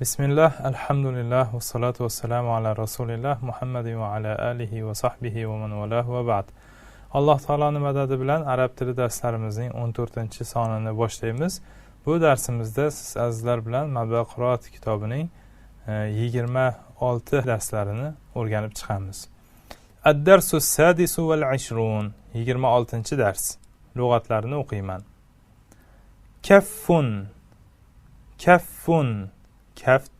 Bismillah, alhamdulillah, va salatu va salamu ala rasulillah, Muhammadin va ala alihi va sahbihi va man valah va ba'd. Alloh taoloning madadi bilan arab tili darslarimizning 14-sonini boshlaymiz. Bu darsimizda siz azizlar bilan Mabda qiroat kitobining 26 darslarini o'rganib chiqamiz. Ad-darsu sadisu val 20, 26-dars. Lug'atlarini o'qiyman. Kaffun, kaffun, kaft.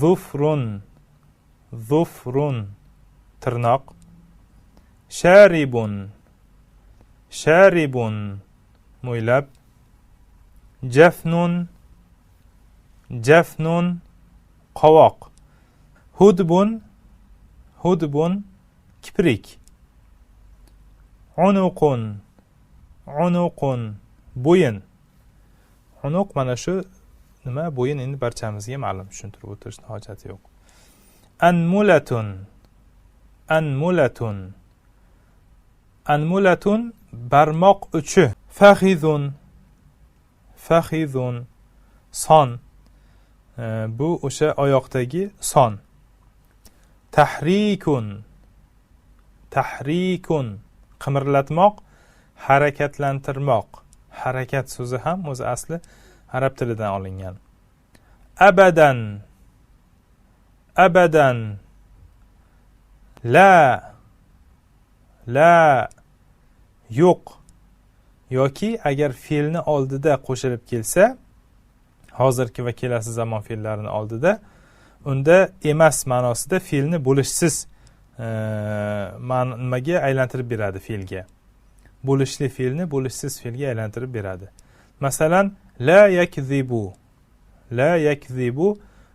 Zufrun, zufrun, tirnoq. Sharibun, sharibun, mo'ylab. Jafnun, jafnun, qovoq. Hudbun, hudbun, kiprik. Unuqun, unuqun, bo'yin. Unuq mana shu nima, bo'yin endi barchamizga ma'lum, tushuntirib o'tirishning hojati yo'q. Anmulatun, anmulatun, anmulatun, barmoq uchi. Fakhidun, fakhidun, son. Bu o'sha oyoqdagi son. Tahrikun, tahrikun, qimirlatmoq, harakatlantirmoq. Harakat so'zi ham o'zi asli arab tilidan olingan. Abadan, abadan, la, la, yo'q. Yoki agar fe'lni oldida qo'shilib kelsa, hozirgi va kelasi zamon fe'llarini oldida, unda emas ma'nosida fe'lni bo'lishsiz nimaga aylantirib beradi fe'lga. Bo'lishli fe'lni bo'lishsiz fe'lga aylantirib beradi. Masalan, la yakzibu, la yakzibu,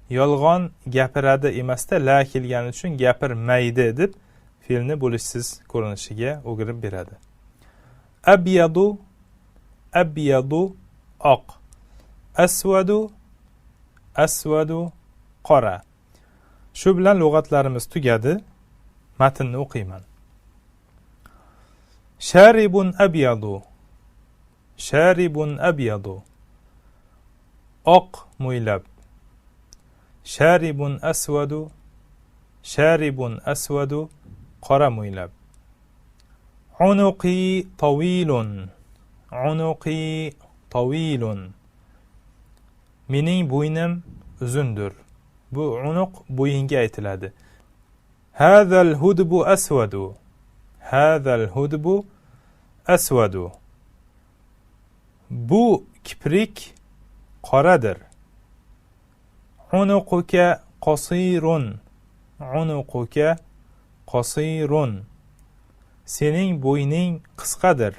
yolg'on gapiradi emasda, la kelgani uchun gapirmaydi deb fe'lni bo'lishsiz ko'rinishiga o'girib beradi. Abyadu, abyadu, oq. Aswadu, aswadu, qora. Shu bilan lug'atlarimiz tugadi. Matnni o'qiyman. Sharibun abyadu, sharibun abyadu, oq mo'ylab. Sharibun aswadu, sharibun aswadu, qora mo'ylab. Unuqi tawilun, unuqi tawilun, mening bo'ynim uzundir. Bu unuq bo'yinga aytiladi. Hazal hudbu aswadu, hazal hudbu aswadu, bu kiprik qoradir. Unuquka qasirun, unuquka qasirun, sening bo'yning qisqadir.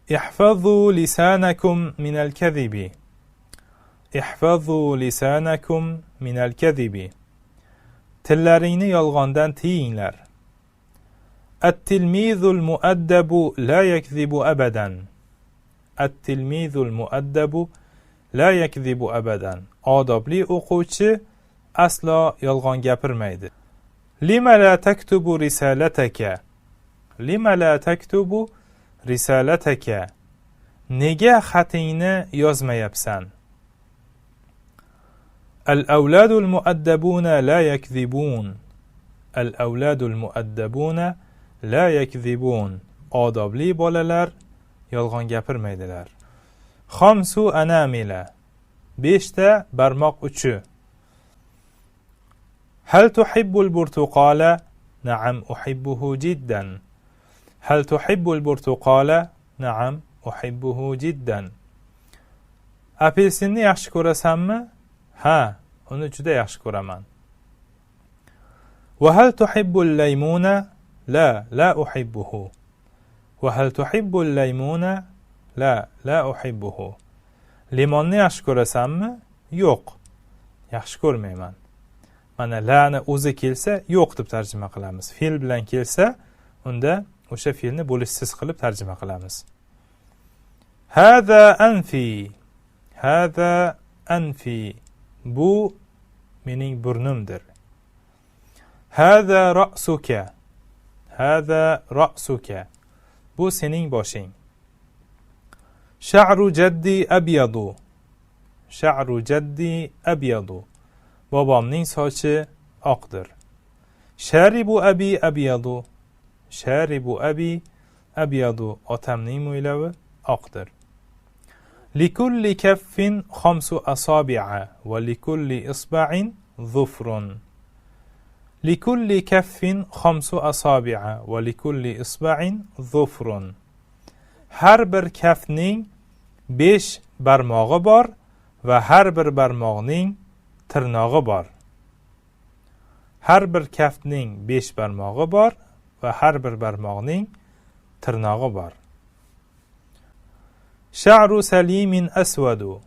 Ihfazu lisanakum minal kadhibi, ihfazu lisanakum minal kadhibi, tillaringni yolg'ondan tiyinglar. At-tilmizul muaddabu la yakzibu abadan, at-tilmizul muaddabu la yakzibu abadan, odobli o'quvchi aslo yolg'on gapirmaydi. Lima la taktubu risalataka, lima la taktubu risalataka, nega xatingni yozmayapsan? Al-awladul muaddabuna la yakzibun, al-awladul muaddabuna la yakzibun, odobli bolalar yolg'on gapirmaydilar. Khamsu anamila, 5 ta barmoq uchi. Hal tuhibbul burtuqala? Na'am uhibbuhu jiddan. Hal tuhibbul burtuqala? Na'am uhibbuhu jiddan. Apelsinni yaxshi ko'rasanmi? Ha, uni juda yaxshi ko'raman. Wa hal tuhibbul laymuna? La, la uhibbuhu. Wa hal tuhibbul laymuna? La, la uhibbuhu. Limonni yaxshi ko'rasanmi? Yo'q, yaxshi ko'rmayman. Mana la'ni o'zi kelsa yo'q deb tarjima qilamiz. Fe'l bilan kelsa, unda o'sha fe'lni bo'lishsiz qilib tarjima qilamiz. Hada anfi, hada anfi, bu mening burnimdir. Hada ra'suka, hada ra'suka, bu sening boshing. Sha'ru jaddi abyadu, sha'ru jaddi abyadu. Bobomning sochi oqdir. Sharibu abi abyadu. Sharibu abi abyadu. Otamning mo'ylovi oqdir. Likulli kaffin khamsu asabi'a va likulli isba'in zufrun. Likulli kaffin khamsu asabi'a va likulli isba'in zufrun. Har bir kaftning 5 barmog'i bor va har bir barmoqning tirnog'i bor. Har bir kaftning 5 barmog'i bor va har bir barmoqning tirnog'i bor. Sha'ru salimin aswadu.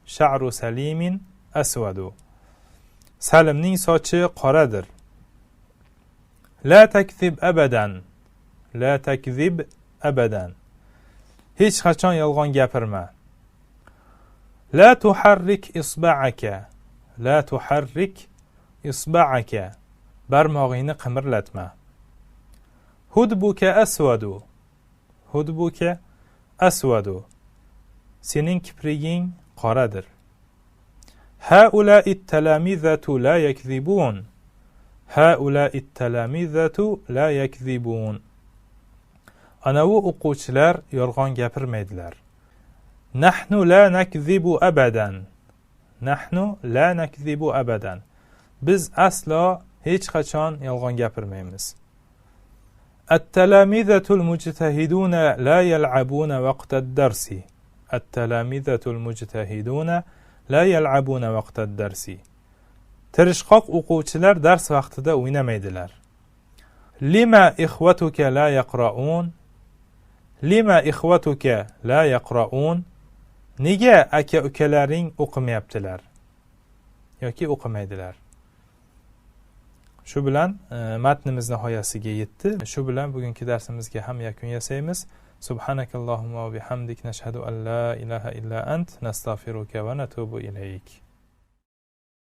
Sha'ru salimin aswadu. Salimning sochi qoradir. La takzib abadan. La takzib abadan. Hech qachon yolg'on gapirma. La tuharrik isba'aka. La tuharrik isba'aka. Barmog'ingni qimirlatma. Hudbuka aswadu. Hudbuka aswadu. Sening kipriging qoradir. Haula'i at-talamizatu la yakzibun. Haula'i at-talamizatu la yakzibun. Anavi o'quvchilar yolg'on gapirmaydilar. Nahnu la nakzibu abadan. Nahnu la nakzibu abadan. Biz aslo hech qachon yolg'on gapirmaymiz. At-talamizatu al-mujtahiduna la yal'abuna waqta ad-darsi. At-talamizatu al-mujtahiduna la yal'abuna waqta ad-darsi. Tirishqoq o'quvchilar dars vaqtida o'ynamaydilar. Lima ikhwatuka la yaqra'un. Lima ikhwatuka la yaqra'un. Nega aka-ukalaring o'qimayaptilar yoki o'qimaydilar? Shu bilan matnimiz nihoyasiga yetdi. Shu bilan bugungi darsimizga ham yakun yasaymiz. Subhanakallohumma va bihamdik nashhadu an la ilaha illa ant nastag'firuka va natubu ilayk.